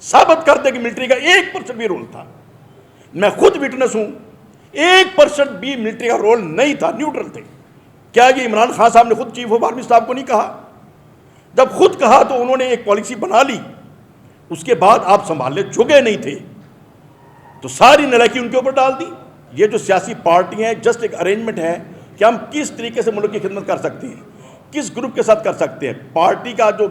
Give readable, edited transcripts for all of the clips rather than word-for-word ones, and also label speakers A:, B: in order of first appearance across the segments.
A: ثابت کر دے کہ ملٹری کا 1% بھی رول تھا. میں خود وٹنس ہوں, 1% بھی ملٹری کا رول نہیں تھا, نیوٹرل تھے. کیا یہ عمران خان صاحب نے خود چیف آف آرمی صاحب کو نہیں کہا؟ جب خود کہا تو انہوں نے ایک پالیسی بنا لی, اس کے بعد آپ سنبھالنے جھگے نہیں تھے تو ساری نالائکی ان کے اوپر ڈال دی. یہ جو سیاسی پارٹی ہیں جسٹ ایک ارینجمنٹ ہے کہ ہم کس طریقے سے ملک کی خدمت کر سکتے ہیں, کس گروپ کے ساتھ کر سکتے ہیں. پارٹی کا جو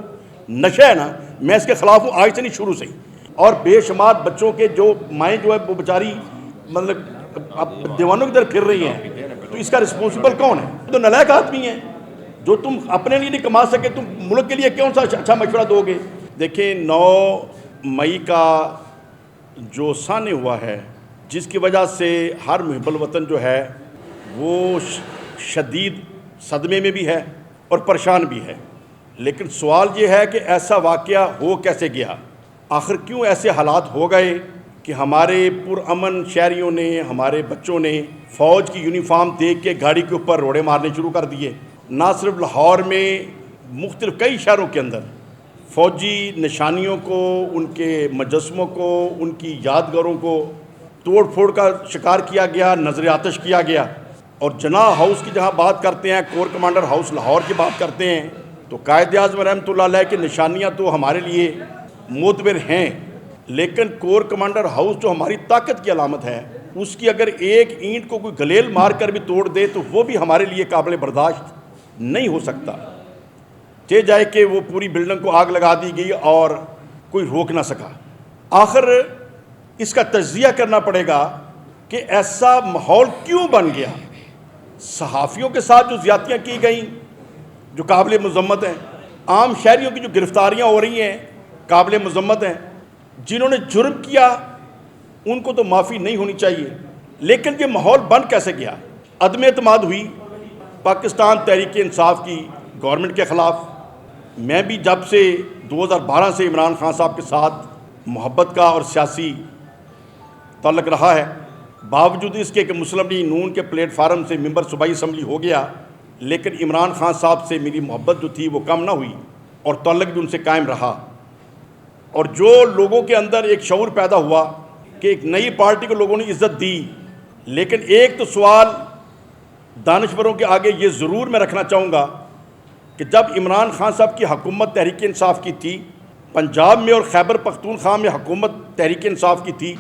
A: نشہ ہے نا, میں اس کے خلاف ہوں آج سے نہیں, شروع سے ہی. اور بے شمار بچوں کے جو مائیں جو ہے وہ بیچاری مطلب اب دیوانوں کی طرف پھر رہی ہیں, تو اس کا رسپانسبل کون ہے؟ تو نالائق آدمی ہیں. جو تم اپنے لیے نہیں کما سکے تم ملک کے لیے کون سا اچھا مشورہ دو گے؟ دیکھیں 9 مئی کا جو سامنے ہوا ہے, جس کی وجہ سے ہر محب الوطن جو ہے وہ شدید صدمے میں بھی ہے اور پریشان بھی ہے. لیکن سوال یہ ہے کہ ایسا واقعہ ہو کیسے گیا؟ آخر کیوں ایسے حالات ہو گئے کہ ہمارے پرامن شہریوں نے, ہمارے بچوں نے فوج کی یونیفارم دیکھ کے گاڑی کے اوپر روڑے مارنے شروع کر دیے؟ نہ صرف لاہور میں, مختلف کئی شہروں کے اندر فوجی نشانیوں کو, ان کے مجسموں کو, ان کی یادگاروں کو توڑ پھوڑ کا شکار کیا گیا, نظر آتش کیا گیا. اور جناح ہاؤس کی جہاں بات کرتے ہیں, کور کمانڈر ہاؤس لاہور کی بات کرتے ہیں, تو قائد اعظم رحمۃ اللہ علیہ کی نشانیاں تو ہمارے لیے معتبر ہیں, لیکن کور کمانڈر ہاؤس جو ہماری طاقت کی علامت ہے, اس کی اگر ایک اینٹ کو کوئی گلیل مار کر بھی توڑ دے تو وہ بھی ہمارے لیے قابل برداشت نہیں ہو سکتا. چہ جائے کہ وہ پوری بلڈنگ کو آگ لگا دی گئی اور کوئی روک نہ سکا. آخر اس کا تجزیہ کرنا پڑے گا کہ ایسا ماحول کیوں بن گیا. صحافیوں کے ساتھ جو زیادتیاں کی گئیں جو قابل مذمت ہیں, عام شہریوں کی جو گرفتاریاں ہو رہی ہیں قابل مذمت ہیں, جنہوں نے جرم کیا ان کو تو معافی نہیں ہونی چاہیے. لیکن یہ ماحول بن کیسے گیا؟ عدم اعتماد ہوئی پاکستان تحریک انصاف کی گورنمنٹ کے خلاف. میں بھی جب سے 2012 سے عمران خان صاحب کے ساتھ محبت کا اور سیاسی تعلق رہا ہے, باوجود اس کے کہ مسلم لیگ نون کے پلیٹ فارم سے ممبر صوبائی اسمبلی ہو گیا, لیکن عمران خان صاحب سے میری محبت جو تھی وہ کم نہ ہوئی اور تعلق بھی ان سے قائم رہا. اور جو لوگوں کے اندر ایک شعور پیدا ہوا کہ ایک نئی پارٹی کو لوگوں نے عزت دی. لیکن ایک تو سوال دانشوروں کے آگے یہ ضرور میں رکھنا چاہوں گا کہ جب عمران خان صاحب کی حکومت تحریک انصاف کی تھی, پنجاب میں اور خیبر پختونخوا میں حکومت تحریک انصاف کی تھی,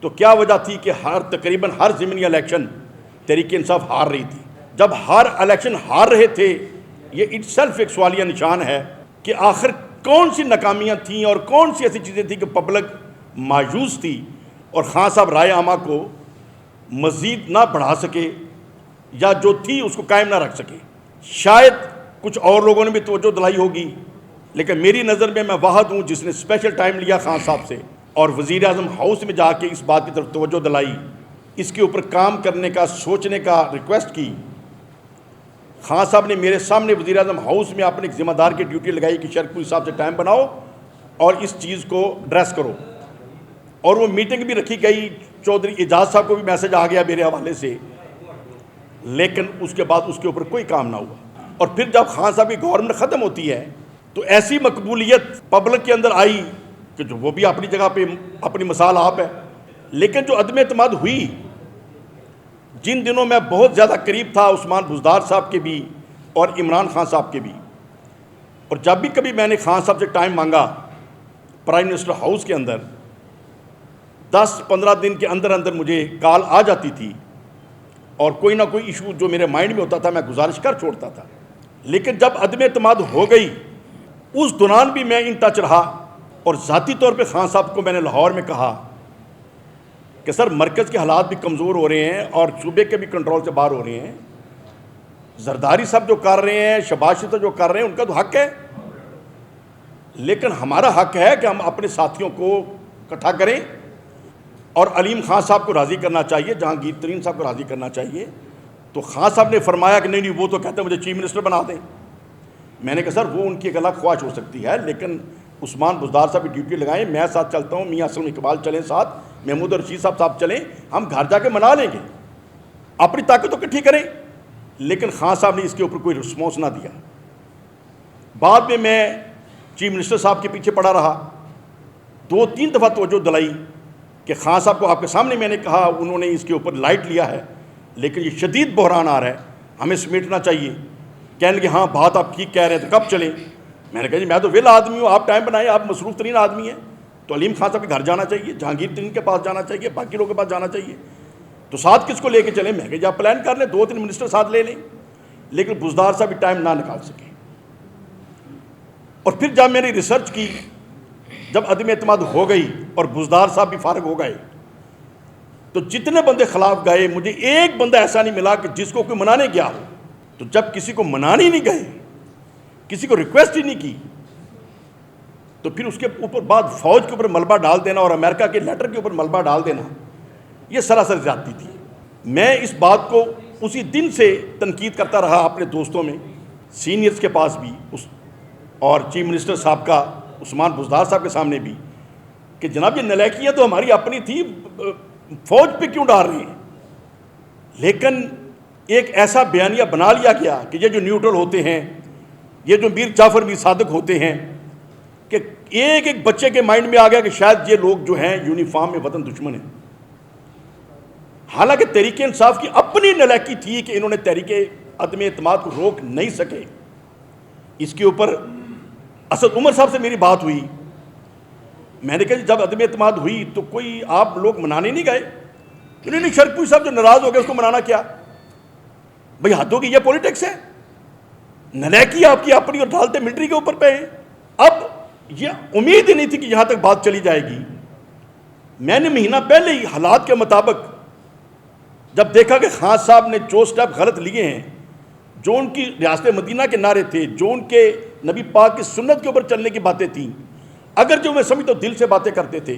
A: تو کیا وجہ تھی کہ تقریباً ہر ضمنی الیکشن تحریک انصاف ہار رہی تھی؟ جب ہر الیکشن ہار رہے تھے, یہ اٹ سیلف ایک سوالیہ نشان ہے کہ آخر کون سی ناکامیاں تھیں اور کون سی ایسی چیزیں تھیں کہ پبلک مایوس تھی اور خان صاحب رائے عامہ کو مزید نہ بڑھا سکے یا جو تھی اس کو قائم نہ رکھ سکے. شاید کچھ اور لوگوں نے بھی توجہ دلائی ہوگی, لیکن میری نظر میں واحد ہوں جس نے اسپیشل ٹائم لیا خان صاحب سے اور وزیر اعظم ہاؤس میں جا کے اس بات کی طرف توجہ دلائی, اس کے اوپر کام کرنے کا, سوچنے کا ریکویسٹ کی. خان صاحب نے میرے سامنے وزیر اعظم ہاؤس میں اپنے ایک ذمہ دار کی ڈیوٹی لگائی کہ شرکپوری صاحب سے ٹائم بناؤ اور اس چیز کو ڈریس کرو. اور وہ میٹنگ بھی رکھی گئی, چودھری اعجاز صاحب کو بھی میسج آ گیا میرے حوالے سے, لیکن اس کے بعد اس کے اوپر کوئی کام نہ ہوا. اور پھر جب خان صاحب کی گورنمنٹ ختم ہوتی ہے تو ایسی مقبولیت پبلک کے اندر آئی کہ جو وہ بھی اپنی جگہ پہ اپنی مثال آپ ہے. لیکن جو عدم اعتماد ہوئی, جن دنوں میں بہت زیادہ قریب تھا عثمان بزدار صاحب کے بھی اور عمران خان صاحب کے بھی, اور جب بھی کبھی میں نے خان صاحب سے ٹائم مانگا پرائم منسٹر ہاؤس کے اندر, 10-15 دن کے اندر اندر مجھے کال آ جاتی تھی اور کوئی نہ کوئی ایشو جو میرے مائنڈ میں ہوتا تھا میں گزارش کر چھوڑتا تھا. لیکن جب عدم اعتماد ہو گئی اس دوران بھی میں ان ٹچ رہا, اور ذاتی طور پہ خان صاحب کو میں نے لاہور میں کہا کہ سر مرکز کے حالات بھی کمزور ہو رہے ہیں اور صوبے کے بھی کنٹرول سے باہر ہو رہے ہیں. زرداری صاحب جو کر رہے ہیں, شہباز شریف جو کر رہے ہیں, ان کا تو حق ہے, لیکن ہمارا حق ہے کہ ہم اپنے ساتھیوں کو اکٹھا کریں اور علیم خان صاحب کو راضی کرنا چاہیے, جہانگیر ترین صاحب کو راضی کرنا چاہیے. تو خان صاحب نے فرمایا کہ نہیں وہ تو کہتے ہیں مجھے چیف منسٹر بنا دیں. میں نے کہا سر وہ ان کی ایک الگ خواہش ہو سکتی ہے, لیکن عثمان بزدار صاحب کی ڈیوٹی لگائیں, میں ساتھ چلتا ہوں, میاں اسلم اقبال چلیں ساتھ, محمود رشید صاحب چلیں, ہم گھر جا کے منا لیں گے, اپنی طاقت تو اکٹھی کریں. لیکن خان صاحب نے اس کے اوپر کوئی رسپانس نہ دیا. بعد میں چیف منسٹر صاحب کے پیچھے پڑا رہا 2-3 دفعہ توجہ دلائی کہ خان صاحب کو آپ کے سامنے میں نے کہا، انہوں نے اس کے اوپر لائٹ لیا ہے، لیکن یہ شدید بحران آ رہا ہے، ہمیں سمیٹنا چاہیے۔ کہنے لگے ہاں بات آپ ٹھیک کہہ رہے ہیں، تو کب چلیں؟ میں نے کہا جی میں تو ویلا آدمی ہوں، آپ ٹائم بنائیں، آپ مصروف ترین آدمی ہیں، تو علیم خان صاحب کے گھر جانا چاہیے، جہانگیر ترین کے پاس جانا چاہیے، باقی لوگوں کے پاس جانا چاہیے، تو ساتھ کس کو لے کے چلیں؟ میں کہا جی آپ پلان کر لیں، 2-3 منسٹر ساتھ لے لیں، لیکن بزدار صاحب بھی ٹائم نہ نکال سکے۔ اور پھر جب میں نے ریسرچ کی، جب عدم اعتماد ہو گئی اور بزدار صاحب بھی فارغ ہو گئے، تو جتنے بندے خلاف گئے مجھے ایک بندہ ایسا نہیں ملا کہ جس کو کوئی منانے گیا ہو۔ تو جب کسی کو منانے نہیں گئے، کسی کو ریکویسٹ ہی نہیں کی، تو پھر اس کے اوپر بعد فوج کے اوپر ملبہ ڈال دینا اور امریکہ کے لیٹر کے اوپر ملبہ ڈال دینا، یہ سراسر زیادتی تھی۔ میں اس بات کو اسی دن سے تنقید کرتا رہا اپنے دوستوں میں، سینئرز کے پاس بھی اور چیف منسٹر صاحب کا عثمان بزدار صاحب کے سامنے بھی، کہ جناب یہ نالاکیاں تو ہماری اپنی تھی، فوج پہ کیوں ڈال رہی ہیں؟ لیکن ایک ایسا بیانیہ بنا لیا گیا کہ یہ جو نیوٹرل ہوتے ہیں، یہ جو میر جعفر میر صادق ہوتے ہیں، کہ ایک ایک بچے کے مائنڈ میں آ گیا کہ شاید یہ لوگ جو ہیں یونیفارم میں وطن دشمن ہیں۔ حالانکہ تحریک انصاف کی اپنی نالاکی تھی کہ انہوں نے تحریک عدم اعتماد کو روک نہیں سکے۔ اس کے اوپر اسد عمر صاحب سے میری بات ہوئی، میں نے کہا جب عدم اعتماد ہوئی تو کوئی آپ لوگ منانے نہیں گئے؟ نہیں شرپوش صاحب جو ناراض ہو گئے اس کو منانا کیا؟ بھئی حد ہوگی، یہ پولیٹکس ہے، نالاکی آپ کی اپنی اور ڈھالتے ملٹری کے اوپر پہ ہیں۔ اب یہ امید ہی نہیں تھی کہ یہاں تک بات چلی جائے گی۔ میں نے مہینہ پہلے ہی حالات کے مطابق جب دیکھا کہ خان صاحب نے جو سٹیپ غلط لیے ہیں، جو ان کی ریاست مدینہ کے نعرے تھے، جو ان کے نبی پاک کی سنت کے اوپر چلنے کی باتیں تھیں، اگر جو میں سمجھ تو دل سے باتیں کرتے تھے،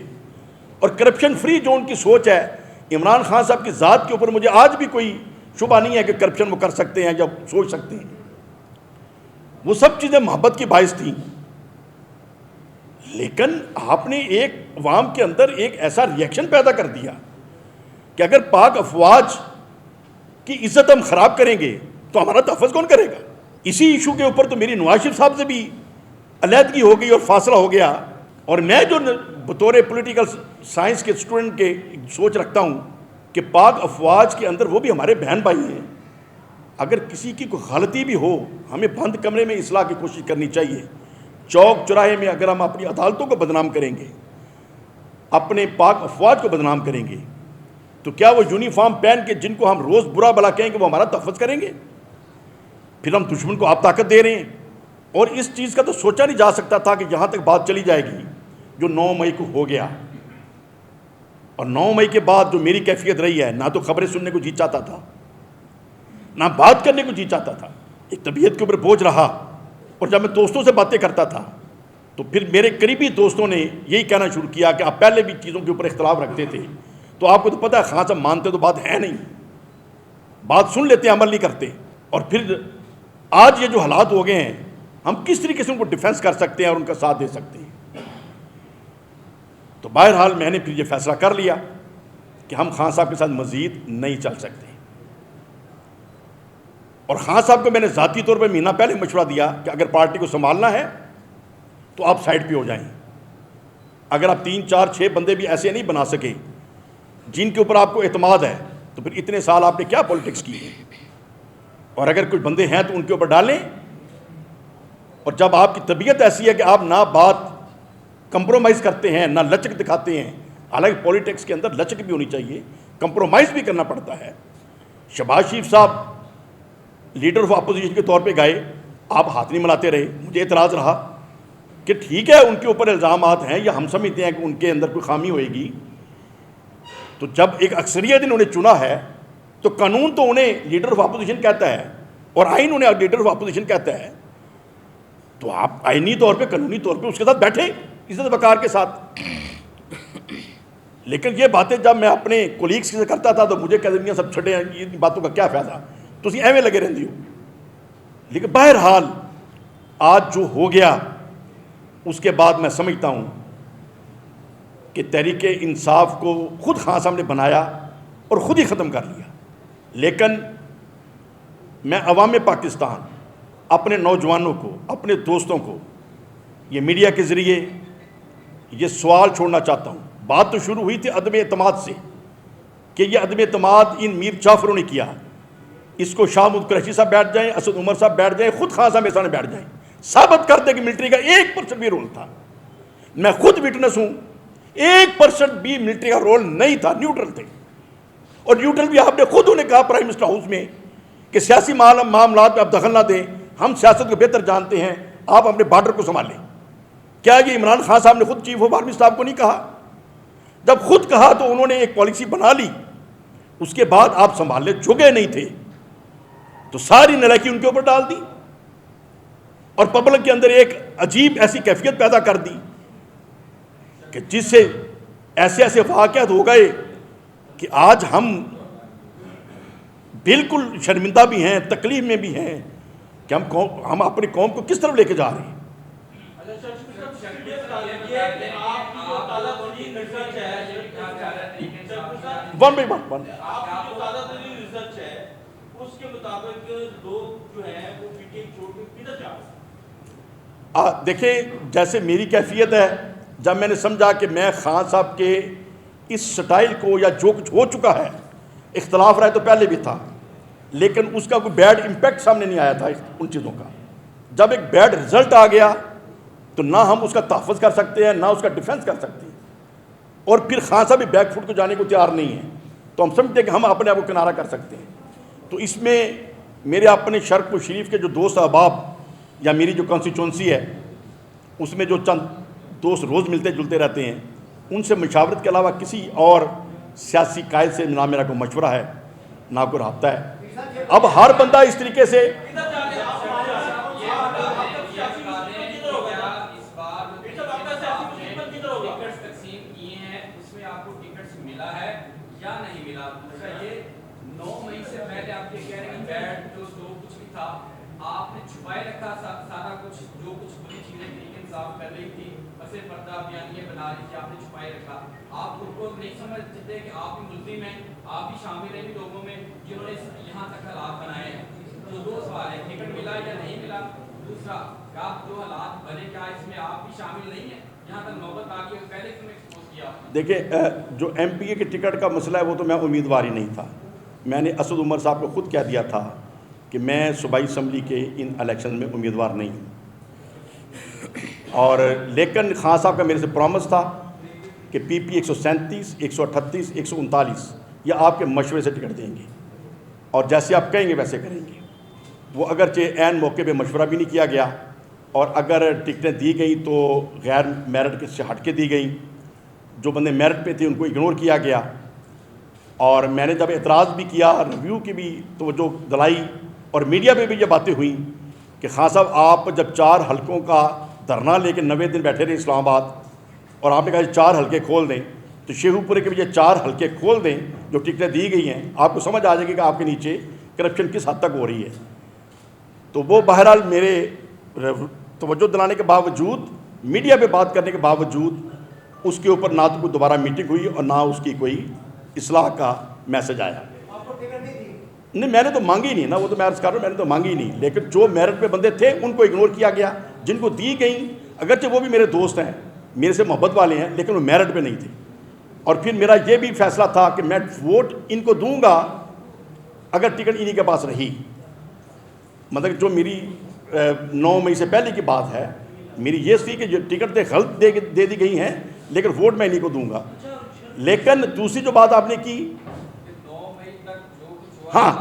A: اور کرپشن فری جو ان کی سوچ ہے، عمران خان صاحب کی ذات کے اوپر مجھے آج بھی کوئی شبہ نہیں ہے کہ کرپشن وہ کر سکتے ہیں جب سوچ سکتے ہیں، وہ سب چیزیں محبت کی باعث تھیں۔ لیکن آپ نے ایک عوام کے اندر ایک ایسا ریئیکشن پیدا کر دیا کہ اگر پاک افواج کی عزت ہم خراب کریں گے تو ہمارا تحفظ کون کرے گا؟ اسی ایشو کے اوپر تو میری نواز شریف صاحب سے بھی علیحدگی ہو گئی اور فاصلہ ہو گیا، اور میں جو بطور پولیٹیکل سائنس کے اسٹوڈنٹ کے سوچ رکھتا ہوں کہ پاک افواج کے اندر وہ بھی ہمارے بہن بھائی ہیں، اگر کسی کی کوئی غلطی بھی ہو ہمیں بند کمرے میں اصلاح کی کوشش کرنی چاہیے۔ چوک چوراہے میں اگر ہم اپنی عدالتوں کو بدنام کریں گے، اپنے پاک افواج کو بدنام کریں گے، تو کیا وہ یونیفارم پہن کے جن کو ہم روز برا بلا کہیں گے وہ ہمارا تحفظ کریں گے؟ پھر ہم دشمن کو آپ طاقت دے رہے ہیں۔ اور اس چیز کا تو سوچا نہیں جا سکتا تھا کہ یہاں تک بات چلی جائے گی جو 9 مئی کو ہو گیا۔ اور 9 مئی کے بعد جو میری کیفیت رہی ہے، نہ تو خبریں سننے کو جی چاہتا تھا، نہ بات کرنے کو جی چاہتا تھا، ایک طبیعت کے اوپر بوجھ رہا۔ اور جب میں دوستوں سے باتیں کرتا تھا تو پھر میرے قریبی دوستوں نے یہی کہنا شروع کیا کہ آپ پہلے بھی چیزوں کے اوپر اختلاف رکھتے تھے، تو آپ کو تو پتہ ہے خان صاحب مانتے تو بات ہے نہیں، بات سن لیتے عمل نہیں کرتے۔ اور پھر آج یہ جو حالات ہو گئے ہیں، ہم کس طریقے سے ان کو ڈیفینس کر سکتے ہیں اور ان کا ساتھ دے سکتے ہیں؟ تو بہرحال میں نے پھر یہ فیصلہ کر لیا کہ ہم خان صاحب کے ساتھ مزید نہیں چل سکتے، اور خان صاحب کو میں نے ذاتی طور پہ مہینہ پہلے مشورہ دیا کہ اگر پارٹی کو سنبھالنا ہے تو آپ سائڈ پہ ہو جائیں۔ اگر آپ 3 4 6 بندے بھی ایسے نہیں بنا سکے جن کے اوپر آپ کو اعتماد ہے، تو پھر اتنے سال آپ نے کیا پولیٹکس کی ہے؟ اور اگر کچھ بندے ہیں تو ان کے اوپر ڈالیں۔ اور جب آپ کی طبیعت ایسی ہے کہ آپ نہ بات کمپرومائز کرتے ہیں، نہ لچک دکھاتے ہیں، حالانکہ پولیٹکس کے اندر لچک بھی ہونی چاہیے، کمپرومائز بھی کرنا پڑتا ہے۔ شہباز شریف صاحب لیڈر آف اپوزیشن کے طور پہ گئے، آپ ہاتھ نہیں ملاتے رہے۔ مجھے اعتراض رہا کہ ٹھیک ہے ان کے اوپر الزامات ہیں یا ہم سمجھتے ہیں کہ ان کے اندر کوئی خامی ہوئے گی، تو جب ایک اکثریت انہوں نے چنا ہے تو قانون تو انہیں لیڈر آف اپوزیشن کہتا ہے اور آئین انہیں لیڈر آف اپوزیشن کہتا ہے، تو آپ آئینی طور پہ قانونی طور پہ اس کے ساتھ بیٹھیں عزت وقار کے ساتھ۔ لیکن یہ باتیں جب میں اپنے کولیگس سے کرتا تھا تو مجھے کہہ دیں سب چھٹے ہیں، ان باتوں کا کیا فائدہ، تو اسی ایویں لگے رہندی ہو۔ لیکن بہرحال آج جو ہو گیا اس کے بعد میں سمجھتا ہوں کہ تحریک انصاف کو خود خان صاحب نے بنایا اور خود ہی ختم کر لیا۔ لیکن میں عوام پاکستان، اپنے نوجوانوں کو، اپنے دوستوں کو یہ میڈیا کے ذریعے یہ سوال چھوڑنا چاہتا ہوں. بات تو شروع ہوئی تھی عدم اعتماد سے کہ یہ عدم اعتماد ان میر جعفروں نے کیا. اس کو شاہ محمود قریشی صاحب بیٹھ جائیں, اسد عمر صاحب بیٹھ جائیں, خود خان صاحب میرے بیٹھ جائیں, ثابت کر دیں کہ ملٹری کا 1% بھی رول تھا. میں خود وٹنس ہوں, 1% بھی ملٹری کا رول نہیں تھا, نیوٹرل تھے. اور نیوٹرل بھی آپ نے خود انہیں کہا پرائم منسٹر ہاؤس میں کہ سیاسی معاملات میں آپ دخل نہ دیں, ہم سیاست کو بہتر جانتے ہیں, آپ اپنے بارڈر کو سنبھالیں. کیا یہ عمران خان صاحب نے خود چیف آف آرمی صاحب کو نہیں کہا؟ جب خود کہا تو انہوں نے ایک پالیسی بنا لی, اس کے بعد آپ سنبھالنے جھکے نہیں تھے, تو ساری نالائکی ان کے اوپر ڈال دی اور پبلک کے اندر ایک عجیب ایسی کیفیت پیدا کر دی کہ جس سے ایسے ایسے واقعات ہو گئے کہ آج ہم بالکل شرمندہ بھی ہیں, تکلیف میں بھی ہیں کہ ہم اپنی قوم کو کس طرف لے کے جا رہے ہیں. ون بائی ون دیکھیں, جیسے میری کیفیت ہے, جب میں نے سمجھا کہ میں خان صاحب کے اس سٹائل کو یا جو کچھ ہو چکا ہے, اختلاف رائے تو پہلے بھی تھا لیکن اس کا کوئی بیڈ امپیکٹ سامنے نہیں آیا تھا ان چیزوں کا. جب ایک بیڈ رزلٹ آ گیا تو نہ ہم اس کا تحفظ کر سکتے ہیں نہ اس کا ڈیفنس کر سکتے ہیں, اور پھر خان صاحب بھی بیک فٹ کو جانے کو تیار نہیں ہیں, تو ہم سمجھتے ہیں کہ ہم اپنے آپ کو کنارہ کر سکتے ہیں. تو اس میں میرے اپنے شرق و شریف کے جو دوست احباب یا میری جو کانسٹیچوئنسی ہے اس میں جو چند دوست روز ملتے جلتے رہتے ہیں, ان سے مشاورت کے علاوہ کسی اور سیاسی قائد سے نہ میرا کوئی مشورہ ہے نہ کوئی رابطہ ہے. اب ہر بندہ اس طریقے سے
B: آپ نے چھپائے رکھا سارا کچھ, جو کچھ بری چیزیں لیکن صاف کر رہی تھی, پسے پردہ بیانیے بنا رہی تھی, آپ نے چھپائے رکھا. آپ خود کو نہیں سمجھتے کہ آپ بھی ملزم ہیں, آپ بھی شامل ہیں بھی لوگوں میں جنہوں نے یہاں تک حالات بنائے ہیں. تو دو سوال ہیں, ٹکٹ ملا یا نہیں ملا, دوسرا آپ جو حالات بنے کیا اس میں آپ بھی شامل نہیں ہیں, یہاں تک نوبت آ گئی پہلے کیوں ایکسپوز کیا.
A: دیکھیں, جو ایم پی اے کے ٹکٹ کا مسئلہ ہے وہ تو میں امیدوار ہی نہیں تھا. میں نے اسد عمر صاحب کو خود کہہ دیا تھا کہ میں صوبائی اسمبلی کے ان الیکشن میں امیدوار نہیں ہوں, اور لیکن خان صاحب کا میرے سے پرومس تھا کہ پی پی 137, 138, 139 یہ آپ کے مشورے سے ٹکٹ دیں گے, اور جیسے آپ کہیں گے ویسے کریں گے. وہ اگرچہ عین موقع پہ مشورہ بھی نہیں کیا گیا, اور اگر ٹکٹیں دی گئیں تو غیر میرٹ سے ہٹ کے دی گئیں, جو بندے میرٹ پہ تھے ان کو اگنور کیا گیا. اور میں نے جب اعتراض بھی کیا, ریویو کی بھی توجہ دلائی, اور میڈیا پہ بھی یہ باتیں ہوئیں کہ خان صاحب آپ جب 4 حلقوں کا دھرنا لے کے 90 دن بیٹھے رہے اسلام آباد, اور آپ نے کہا 4 حلقے کھول دیں, تو شیخو پورے کے بھی یہ 4 حلقے کھول دیں جو ٹکٹیں دی گئی ہیں, آپ کو سمجھ آ جائے گی کہ آپ کے نیچے کرپشن کس حد تک ہو رہی ہے. تو وہ بہرحال میرے توجہ دلانے کے باوجود, میڈیا پہ بات کرنے کے باوجود, اس کے اوپر نہ تو کوئی دوبارہ میٹنگ ہوئی اور نہ اس کی کوئی اصلاح کا میسج آیا. نہیں, میں نے تو مانگی نہیں نا, وہ تو میں عرض کر رہا ہوں, میں نے تو مانگی نہیں, لیکن جو میرٹ پہ بندے تھے ان کو اگنور کیا گیا. جن کو دی گئیں, اگرچہ وہ بھی میرے دوست ہیں, میرے سے محبت والے ہیں, لیکن وہ میرٹ پہ نہیں تھے. اور پھر میرا یہ بھی فیصلہ تھا کہ میں ووٹ ان کو دوں گا اگر ٹکٹ انہی کے پاس رہی. مطلب جو میری 9 مئی سے پہلے کی بات ہے, میری یہ تھی کہ جو ٹکٹ غلط دے دی گئی ہیں, لیکن ووٹ میں انہی کو دوں گا. لیکن دوسری جو بات آپ نے کی, ہاں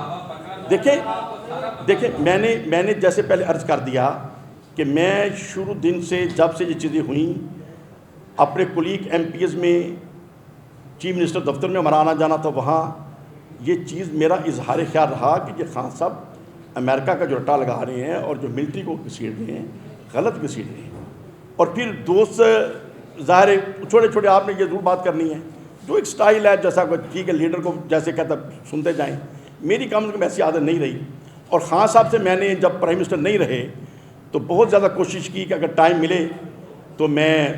A: دیکھیں میں نے جیسے پہلے عرض کر دیا کہ میں شروع دن سے جب سے یہ چیزیں ہوئیں, اپنے کولیگ ایم پی ایز میں چیف منسٹر دفتر میں ہمارا آنا جانا تھا, وہاں یہ چیز میرا اظہار خیال رہا کہ یہ خان صاحب امریکہ کا جو رٹا لگا رہے ہیں اور جو ملٹری کو گھسیٹ رہے ہیں, غلط گھسیٹ رہے ہیں. اور پھر دوست ظاہر ہے چھوٹے چھوٹے آپ نے یہ ضرور بات کرنی ہے, جو ایک سٹائل ہے جیسا ٹھیک ہے, لیڈر کو جیسے کہتا سنتے جائیں. میری کم سے کم ایسی عادت نہیں رہی, اور خان صاحب سے میں نے جب پرائم منسٹر نہیں رہے تو بہت زیادہ کوشش کی کہ اگر ٹائم ملے تو میں,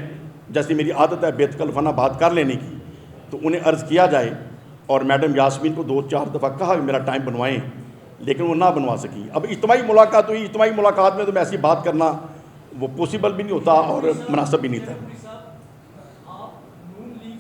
A: جیسی میری عادت ہے بیت کلفانہ بات کر لینے کی, تو انہیں عرض کیا جائے. اور میڈم یاسمین کو 2-4 دفعہ کہا کہ میرا ٹائم بنوائیں, لیکن وہ نہ بنوا سکی. اب اجتماعی ملاقات ہوئی, اجتماعی ملاقات میں تو میں ایسی بات کرنا وہ پاسبل بھی نہیں ہوتا اور مناسب بھی نہیں تھا.